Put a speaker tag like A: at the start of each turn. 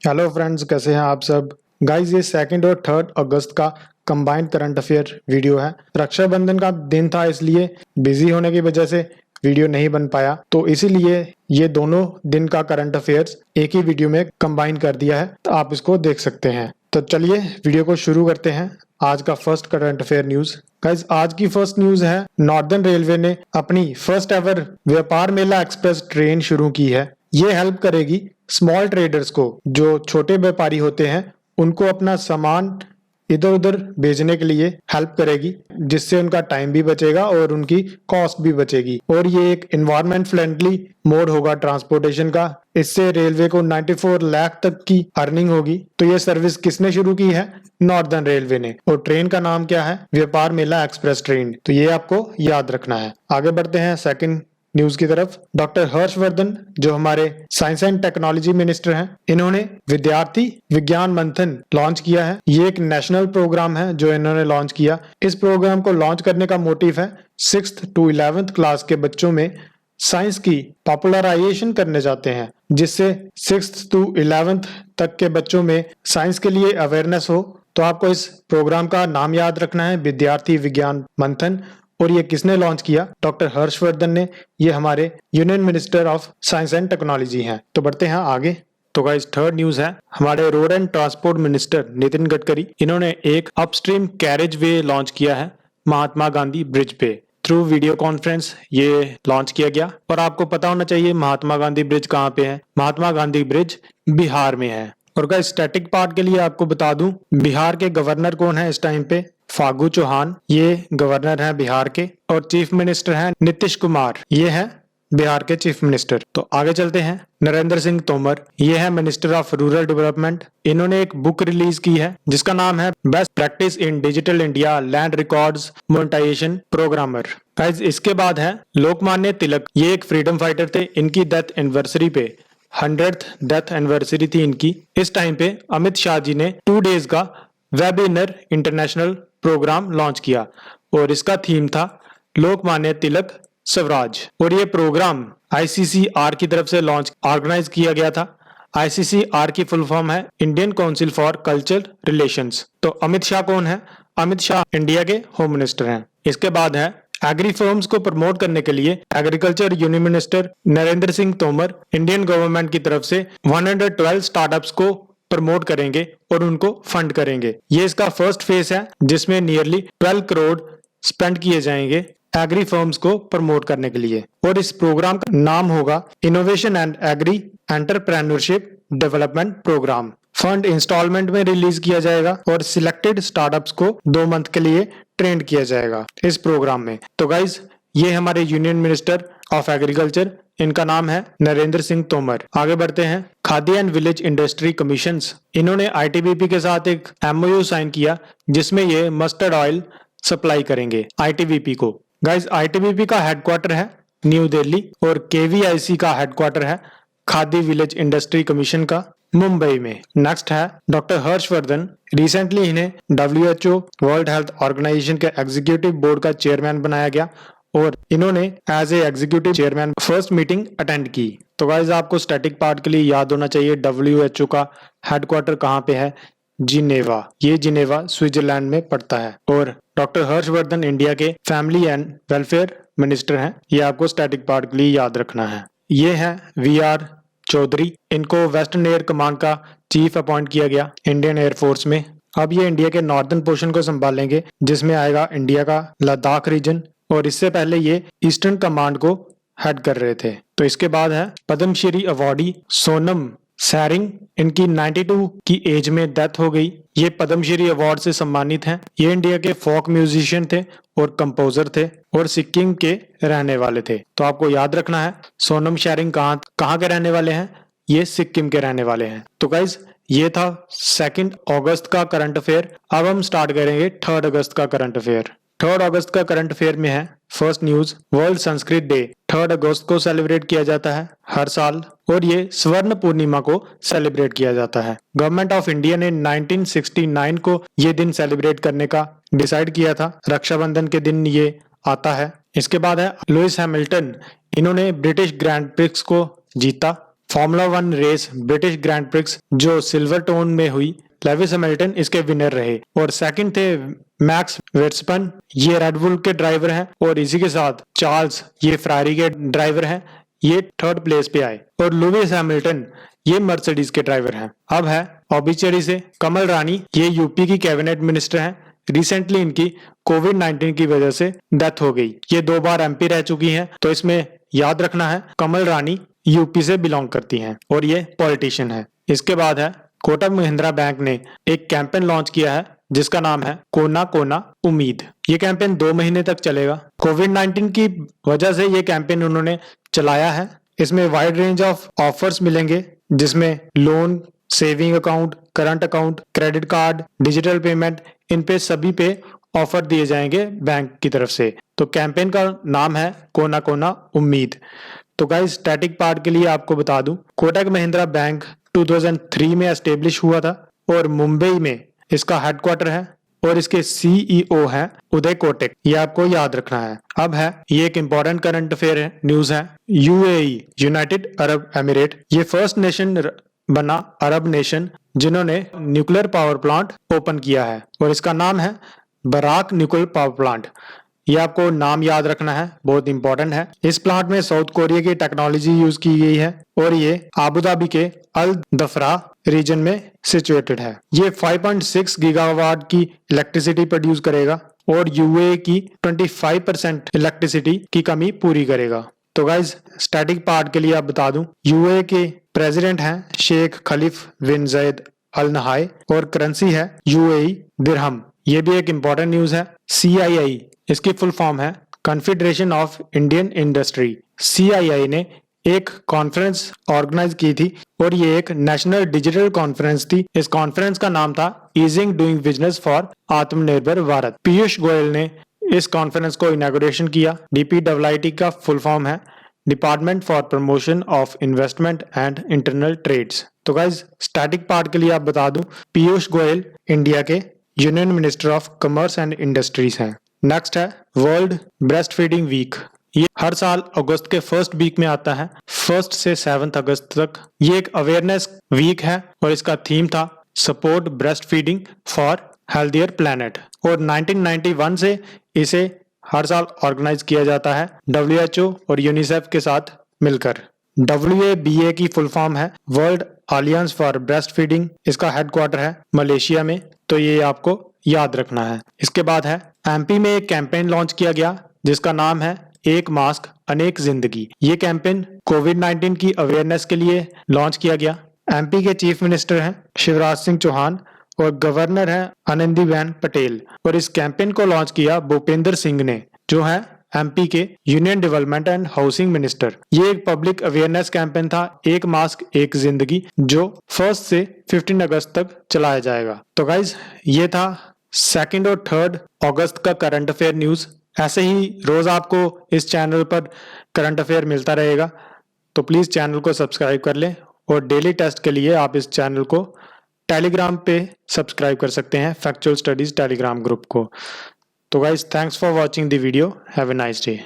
A: Hello friends, कैसे हैं आप सब। गाइस, ये 2 और 3 अगस्त का कंबाइंड करंट अफेयर वीडियो है। रक्षाबंधन का दिन था, इसलिए बिजी होने की वजह से वीडियो नहीं बन पाया, तो इसीलिए ये दोनों दिन का करंट अफेयर्स एक ही वीडियो में कंबाइन कर दिया है, तो आप इसको देख सकते हैं। तो चलिए वीडियो को शुरू करते हैं। आज का first current affair news. Guys, आज की फर्स्ट न्यूज है, नॉर्दर्न रेलवे ने अपनी फर्स्ट एवर व्यापार मेला एक्सप्रेस ट्रेन शुरू की है। ये हेल्प करेगी स्मॉल ट्रेडर्स को, जो छोटे व्यापारी होते हैं, उनको अपना सामान इधर उधर भेजने के लिए हेल्प करेगी, जिससे उनका टाइम भी बचेगा और उनकी कॉस्ट भी बचेगी। और ये एक एनवायरमेंट फ्रेंडली मोड होगा ट्रांसपोर्टेशन का। इससे रेलवे को 94 लाख तक की अर्निंग होगी। तो ये सर्विस किसने शुरू की है? नॉर्दर्न रेलवे ने। और ट्रेन का नाम क्या है? व्यापार मेला एक्सप्रेस ट्रेन। तो ये आपको याद रखना है। आगे बढ़ते हैं सेकंड न्यूज की तरफ। डॉक्टर हर्षवर्धन, जो हमारे साइंस एंड टेक्नोलॉजी मिनिस्टर हैं, इन्होंने विद्यार्थी विज्ञान मंथन लॉन्च किया है। ये एक नेशनल प्रोग्राम है जो इन्होंने लॉन्च किया। इस प्रोग्राम को लॉन्च करने का मोटिव है 6th to 11th क्लास के बच्चों में साइंस की पॉपुलराइजेशन करने जाते हैं, जिससे 6th to 11th तक के बच्चों में साइंस के लिए अवेयरनेस हो। तो आपको इस प्रोग्राम का नाम याद रखना है, विद्यार्थी विज्ञान मंथन। और ये किसने लॉन्च किया? डॉक्टर हर्षवर्धन ने। ये हमारे union minister of science and technology हैं। तो बढ़ते हैं आगे। तो गाइस, थर्ड न्यूज है, हमारे road and transport minister Nitin Gadkari, इन्होंने एक अपस्ट्रीम कैरेज वे लॉन्च किया है महात्मा गांधी ब्रिज पे। थ्रू वीडियो कॉन्फ्रेंस ये लॉन्च किया गया। और आपको पता होना चाहिए महात्मा गांधी ब्रिज कहाँ पे है। महात्मा गांधी ब्रिज बिहार में है। और गाइस, स्टैटिक पार्ट के लिए आपको बता दूं, बिहार के गवर्नर कौन है इस टाइम पे? फागू चौहान, ये गवर्नर हैं बिहार के। और चीफ मिनिस्टर हैं नीतीश कुमार, ये हैं बिहार के चीफ मिनिस्टर। तो आगे चलते हैं। नरेंद्र सिंह तोमर, ये है मिनिस्टर ऑफ रूरल डेवलपमेंट। इन्होंने एक बुक रिलीज की है जिसका नाम है best practice in digital India land records monetization programmer. Guys, इसके बाद है लोकमान्य तिलक, ये एक फ्रीडम फाइटर थे। इनकी डेथ एनिवर्सरी पे 100th डेथ एनिवर्सरी थी इनकी। इस टाइम पे अमित शाह जी ने 2 डेज का वेबिनर इंटरनेशनल प्रोग्राम लॉन्च किया और इसका थीम था लोकमान्य तिलक स्वराज। और ये प्रोग्राम आईसीसीआर की तरफ से ऑर्गेनाइज किया गया था। आईसीसीआर की फुल फॉर्म है Indian council for cultural relations. तो अमित शाह कौन है? अमित शाह इंडिया के होम मिनिस्टर हैं। इसके बाद है एग्री फर्म्स को प्रमोट करने के लिए agriculture union minister Narendra Singh Tomar Indian government की तरफ से 112 स्टार्टअप्स को प्रमोट करेंगे और उनको फंड करेंगे। ये इसका फर्स्ट फेज है जिसमें नियरली 12 करोड़ स्पेंड किए जाएंगे एग्री फर्म्स को प्रमोट करने के लिए। और इस प्रोग्राम का नाम होगा innovation and agri entrepreneurship development program. Fund instalment में रिलीज किया जाएगा और सिलेक्टेड स्टार्टअप्स को 2 मंथ के लिए ट्रेन किया जाएगा इस प्रोग्राम में। तो गाइज, ये हमारे यूनियन मिनिस्टर ऑफ एग्रीकल्चर, इनका नाम है नरेंद्र सिंह तोमर। आगे बढ़ते हैं। Khadi and village industry commissions, इन्होंने आईटीबीपी के साथ एक एमओयू साइन किया जिसमें ये मस्टर्ड ऑयल सप्लाई करेंगे आईटीबीपी को। गाइज, आईटीबीपी का हेडक्वार्टर है न्यू दिल्ली और केवीआईसी का हेडक्वार्टर है खादी विलेज इंडस्ट्री कमीशन का मुंबई में। नेक्स्ट है डॉक्टर हर्षवर्धन। रिसेंटली इन्हें WHO वर्ल्ड हेल्थ ऑर्गेनाइजेशन के एग्जीक्यूटिव बोर्ड का चेयरमैन बनाया गया और इन्होंने as a executive chairman first meeting attend की। तो गाइज, आपको स्टैटिक पार्ट के लिए याद होना चाहिए WHO का हेडक्वार्टर कहाँ पे है? जिनेवा। ये जिनेवा स्विट्जरलैंड में पड़ता है। और डॉक्टर हर्षवर्धन इंडिया के फैमिली एंड वेलफेयर मिनिस्टर हैं। ये आपको स्टैटिक पार्ट के लिए याद रखना है। ये है VR चौधरी, इनको वेस्टर्न एयर कमांड का चीफ अपॉइंट किया गया इंडियन एयरफोर्स में। अब ये इंडिया के नॉर्दर्न पोर्शन को संभालेंगे जिसमें आएगा इंडिया का लद्दाख रीजन। और इससे पहले ये ईस्टर्न कमांड को हेड कर रहे थे। तो इसके बाद है पद्मश्री अवार्डी सोनम सैरिंग, इनकी 92 की एज में डेथ हो गई। ये पद्मश्री अवार्ड से सम्मानित हैं। ये इंडिया के फोक म्यूजिशियन थे और कंपोजर थे और सिक्किम के रहने वाले थे। तो आपको याद रखना है सोनम सैरिंग कहाँ के रहने वाले हैं? ये सिक्किम के रहने वाले हैं। तो गाइज, ये था 2 अगस्त का करंट अफेयर। अब हम स्टार्ट करेंगे 3 अगस्त का करंट अफेयर। 3 अगस्त का करंट अफेयर में है first news, world Sanskrit day 3 अगस्त को सेलिब्रेट किया जाता है हर साल और ये स्वर्ण पूर्णिमा को सेलिब्रेट किया जाता है। गवर्नमेंट ऑफ इंडिया ने 1969 को ये दिन सेलिब्रेट करने का डिसाइड किया था। रक्षाबंधन के दिन ये आता है। इसके बाद है लुइस हैमिल्टन, इन्होंने ब्रिटिश ग्रैंड प्रिक्स को जीता। Formula 1 race British Grand Prix जो सिल्वरटोन में हुई, लेविस हैमिल्टन इसके विनर रहे और सेकंड थे मैक्स वर्स्टेपन, ये रेडबुल के ड्राइवर हैं, और इसी के साथ चार्ल्स ये फेरारी के ड्राइवर हैं, ये थर्ड प्लेस पे आए, और लुइस हैमिल्टन ये मर्सिडीज के ड्राइवर हैं। अब है ओबिचरी से। कमल रानी ये यूपी की कैबिनेट मिनिस्टर हैं, रिसेंटली इनकी कोविड-19 की वजह से डेथ हो गई। ये 2 बार एमपी रह चुकी हैं, तो इसमें याद रखना है कमल रानी यूपी से बिलोंग करती हैं और ये पॉलिटिशियन है। इसके बाद है कोटक महिंद्रा बैंक ने एक कैंपेन लॉन्च किया है जिसका नाम है कोना कोना उम्मीद। ये कैंपेन 2 महीने तक चलेगा। कोविड-19 की वजह से ये कैंपेन उन्होंने चलाया है। इसमें वाइड रेंज ऑफ ऑफर्स मिलेंगे जिसमें loan, saving account, current account, credit card, digital payment, इन पे सभी पे ऑफर दिए जाएंगे बैंक की तरफ से। तो कैंपेन का नाम है कोना कोना उम्मीद। तो गाइस स्टैटिक पार्ट के लिए आपको बता दूं, कोटक महिंद्रा बैंक 2003 में एस्टेब्लिश हुआ था और मुंबई में इसका हेडक्वार्टर है और इसके सीईओ हैं उदय कोटक, ये आपको याद रखना है। अब है ये एक इंपॉर्टेंट करंट अफेयर है, न्यूज है। यूएई यूनाइटेड अरब एमिरेट ये फर्स्ट नेशन बना अरब नेशन जिन्होंने न्यूक्लियर पावर प्लांट ओपन किया है और इसका नाम है बराक न्यूक्लियर पावर प्लांट। ये आपको नाम याद रखना है, बहुत इंपॉर्टेंट है। इस प्लांट में साउथ कोरिया की टेक्नोलॉजी यूज की गई है और ये आबू धाबी के अल दफरा रीजन में सिचुएटेड है। ये 5.6 गीगावाट की इलेक्ट्रिसिटी प्रोड्यूस करेगा और यूएई की 25% इलेक्ट्रिसिटी की कमी पूरी करेगा। तो गाइज स्टैटिक पार्ट के लिए आप बता दूं, यूएई के प्रेसिडेंट हैं शेख खलीफ बिन जैद अल नहाय और करेंसी है यूएई दिरहम। ये भी एक इंपॉर्टेंट न्यूज है। सीआईआई इसकी फुल फॉर्म है confederation of Indian industry. CII ने एक कॉन्फ्रेंस ऑर्गेनाइज की थी और ये एक नेशनल डिजिटल कॉन्फ्रेंस थी। इस कॉन्फ्रेंस का नाम था ईजिंग डूइंग बिजनेस फॉर आत्मनिर्भर भारत। पीयूष गोयल ने इस कॉन्फ्रेंस को इनॉग्रेशन किया। डीपीडब्ल्यूआईटी का फुल फॉर्म है department for promotion of investment and internal trades. तो गाइज स्टैटिक पार्ट के लिए आप बता दूं, पीयूष गोयल इंडिया के union minister of commerce and industries हैं। नेक्स्ट है वर्ल्ड ब्रेस्ट फीडिंग वीक। ये हर साल अगस्त के फर्स्ट वीक में आता है, 1 से 7 अगस्त तक। ये एक अवेयरनेस वीक है और इसका थीम था support breast feeding for healthier planet और 1991 से इसे हर साल ऑर्गेनाइज किया जाता है WHO और यूनिसेफ के साथ मिलकर। WABA की फुल फॉर्म है world alliance for breast feeding. इसका हेडक्वार्टर है मलेशिया में, तो ये आपको याद रखना है। इसके बाद है एमपी में एक कैंपेन लॉन्च किया गया जिसका नाम है एक मास्क अनेक जिंदगी। ये कैंपेन कोविड-19 की अवेयरनेस के लिए लॉन्च किया गया। एमपी के चीफ मिनिस्टर हैं शिवराज सिंह चौहान और गवर्नर हैं आनंदीबेन पटेल और इस कैंपेन को लॉन्च किया भूपेंद्र सिंह ने जो है एमपी के union development and housing minister. ये एक पब्लिक अवेयरनेस कैंपेन था एक मास्क एक जिंदगी जो 1 से 15 अगस्त तक चलाया जाएगा। तो गाइज ये था 2 और 3 अगस्त का करंट अफेयर न्यूज। ऐसे ही रोज आपको इस चैनल पर करंट अफेयर मिलता रहेगा, तो प्लीज चैनल को सब्सक्राइब कर लें और डेली टेस्ट के लिए आप इस चैनल को टेलीग्राम पे सब्सक्राइब कर सकते हैं, फैक्चुअल स्टडीज टेलीग्राम ग्रुप को। तो guys thanks for watching the video, have a nice day.